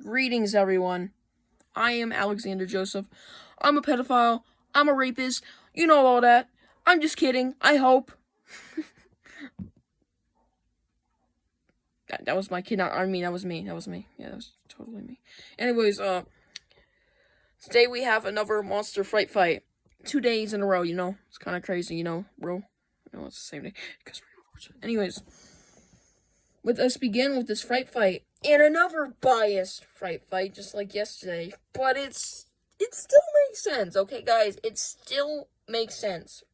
Greetings, everyone. I am Alexander Joseph. I'm a pedophile. I'm a rapist. You know all that. I'm just kidding. I hope. that was my kid. I mean, that was me. That was me. Yeah, that was totally me. Anyways, today we have another monster fright fight. 2 days in a row, It's kind of crazy, bro. No, it's the same day. Anyways, let's begin with this fright fight. And another biased fright fight, just like yesterday. But it still makes sense, okay, guys? It still makes sense.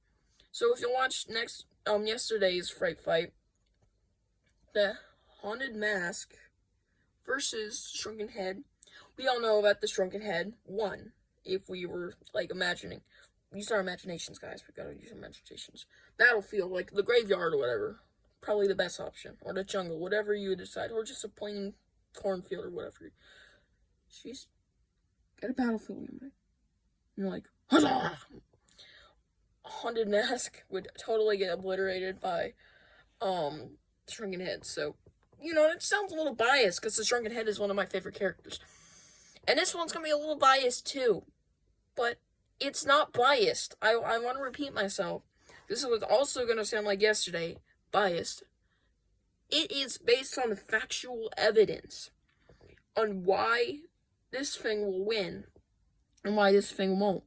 So if you watch yesterday's fright fight, the Haunted Mask versus Shrunken Head, we all know about the Shrunken Head won. If we were, imagining. Use our imaginations, guys. We gotta use our imaginations. Battlefield, like the graveyard or whatever. Probably the best option. Or the jungle, whatever you decide. Or just a plain cornfield or whatever. She's got a battlefield in there. And you're like, huzzah! Haunted Mask would totally get obliterated by Shrunken Head. So, it sounds a little biased because the Shrunken Head is one of my favorite characters. And this one's gonna be a little biased too. But it's not biased. I want to repeat myself. This was also gonna sound like yesterday. Biased. It is based on factual evidence on why this thing will win and why this thing won't.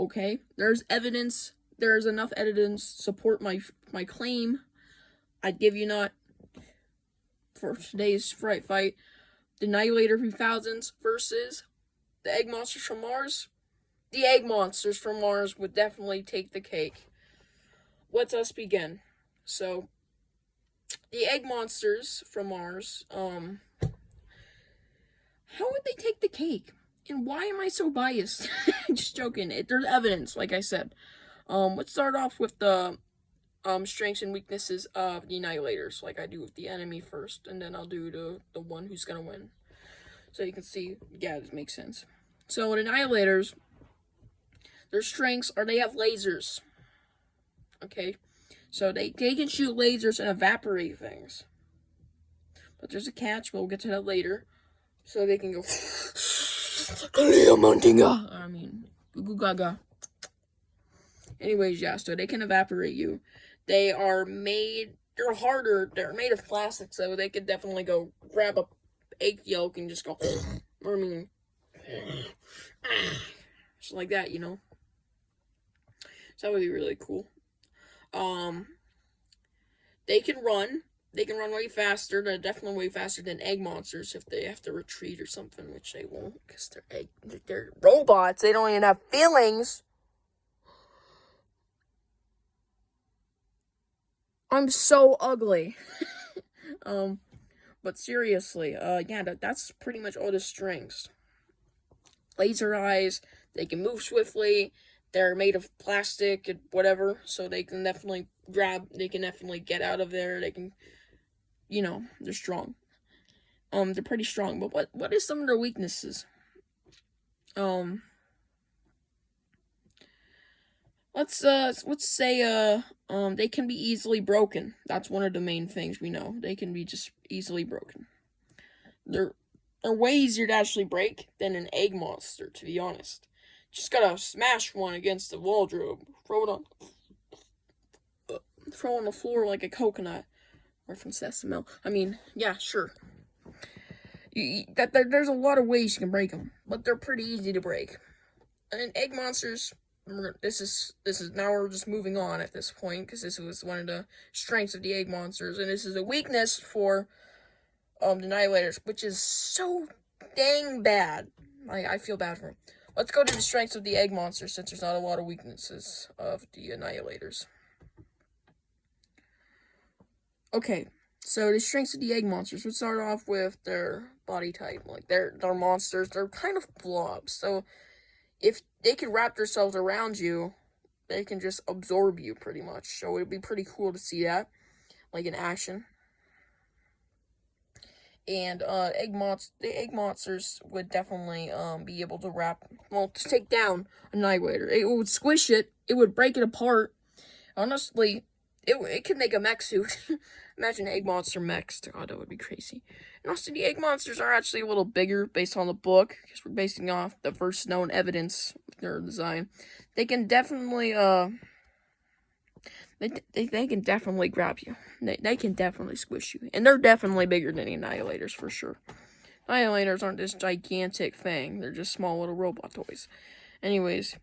Okay? There's evidence. There's enough evidence to support my claim. I'd give you not for today's Fright fight. The Annihilator 3000s versus the Egg Monsters from Mars. The Egg Monsters from Mars would definitely take the cake. Let us begin. So, the Egg Monsters from Mars, how would they take the cake? And why am I so biased? Just joking. There's evidence, like I said. Let's start off with the strengths and weaknesses of the Annihilators, like I do with the enemy first, and then I'll do the one who's gonna win. So you can see, yeah, this makes sense. So with Annihilators, their strengths are they have lasers. Okay? So they can shoot lasers and evaporate things. But there's a catch, we'll get to that later. So they can go I mean, goo gaga. Anyways, yeah, so they can evaporate you. They're harder, they're made of plastic, so they could definitely go grab a egg yolk and just go, just like that, So that would be really cool. They can run way faster. They're definitely way faster than egg monsters if they have to retreat or something, which they won't, because they're robots. They don't even have feelings. I'm so ugly. But seriously, yeah, that's pretty much all the strengths. Laser eyes, they can move swiftly, they're made of plastic and whatever, so they can definitely get out of there, they can, they're strong. They're pretty strong, but what is some of their weaknesses? Let's say, they can be easily broken. That's one of the main things we know. They can be just easily broken. They're way easier to actually break than an egg monster, to be honest. Just gotta smash one against the wardrobe. Throw it on the floor like a coconut. Reference SML. I mean, yeah, sure. There's a lot of ways you can break them, but they're pretty easy to break. And egg monsters, this is now we're just moving on at this point, because this was one of the strengths of the egg monsters, and this is a weakness for the Annihilators, which is so dang bad. I feel bad for them. Let's go to the strengths of the egg monsters, since there's not a lot of weaknesses of the Annihilators. Okay, so the strengths of the egg monsters, we'll start off with their body type. Like, they're monsters, they're kind of blobs, so if they can wrap themselves around you, they can just absorb you, pretty much. So it'd be pretty cool to see that, like in action. And the egg monsters would definitely be able to take down Annihilator. It would squish it. It would break it apart. Honestly, it could make a mech suit. Imagine egg monster mechs. God, that would be crazy. And also, the egg monsters are actually a little bigger based on the book, because we're basing off the first known evidence of their design. They can definitely, they can definitely grab you. They can definitely squish you. And they're definitely bigger than the Annihilators, for sure. Annihilators aren't this gigantic thing. They're just small little robot toys. Anyways,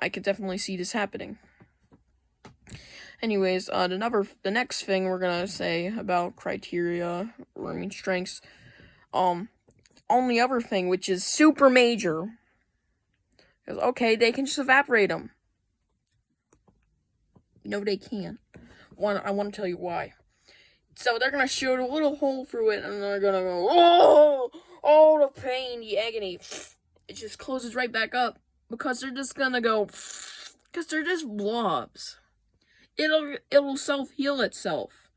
I could definitely see this happening. Anyways, the next thing we're gonna say about criteria, or I mean strengths, only other thing, which is super major, is okay, they can just evaporate them. No, they can't. I want to tell you why. So they're gonna shoot a little hole through it, and they're gonna go, oh, the pain, the agony. It just closes right back up, because they're just gonna go, because they're just blobs. It'll self-heal itself.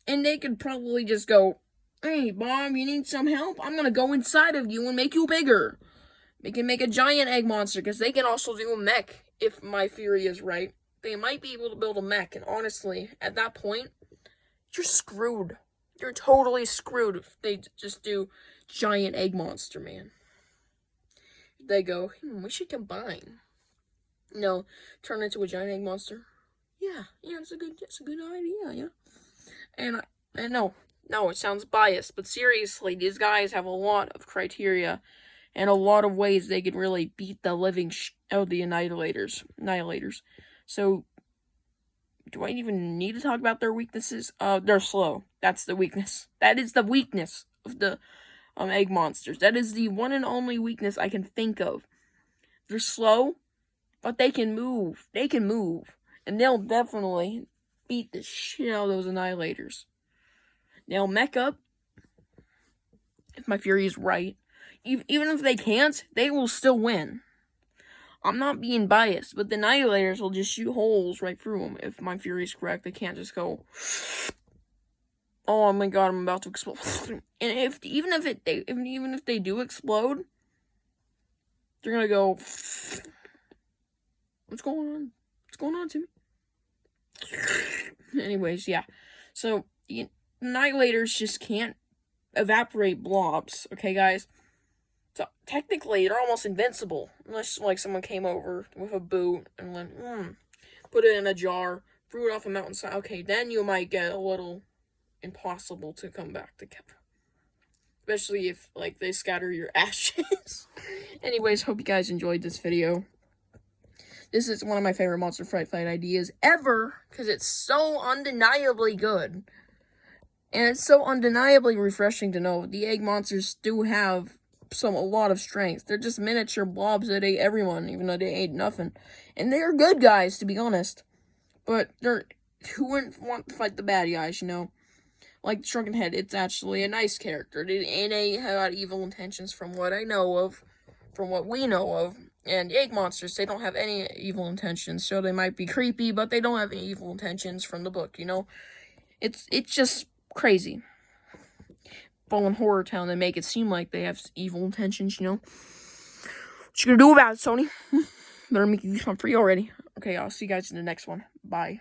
And they could probably just go, hey, Bob, you need some help? I'm gonna go inside of you and make you bigger. They can make a giant egg monster, because they can also do a mech, if my theory is right. They might be able to build a mech, and honestly, at that point, you're screwed. You're totally screwed if they just do giant egg monster, man. They go, we should combine. No, turn into a giant egg monster. Yeah, it's a good idea, yeah. And no, it sounds biased, but seriously, these guys have a lot of criteria and a lot of ways they could really beat the living out of the Annihilators. So, do I even need to talk about their weaknesses? They're slow. That's the weakness. That is the weakness of the egg monsters. That is the one and only weakness I can think of. They're slow, but they can move. And they'll definitely beat the shit out of those Annihilators. They'll mech up, if my theory is right. Even if they can't, they will still win. I'm not being biased, but the Annihilators will just shoot holes right through them. If my theory is correct, they can't just go, oh my god, I'm about to explode. And even if they do explode, they're gonna go, what's going on? What's going on to me? Anyways, yeah. So, the Annihilators just can't evaporate blobs, okay, guys? So, technically, they're almost invincible. Unless, like, someone came over with a boot and went, put it in a jar, threw it off a mountainside. Okay, then you might get a little impossible to come back together. Especially if, like, they scatter your ashes. Anyways, hope you guys enjoyed this video. This is one of my favorite Monster Fright Fight ideas ever, because it's so undeniably good. And it's so undeniably refreshing to know the egg monsters do have a lot of strength. They're just miniature blobs that ate everyone, even though they ate nothing. And they're good guys, to be honest. But who wouldn't want to fight the bad guys, Like the Shrunken Head, it's actually a nice character. And they have evil intentions from what I know of, from what we know of. And the egg monsters, they don't have any evil intentions, so they might be creepy, but they don't have any evil intentions from the book, It's just crazy. But in Horror Town, they make it seem like they have evil intentions, What you gonna do about it, Sony? Better make you use one free already. Okay, I'll see you guys in the next one. Bye.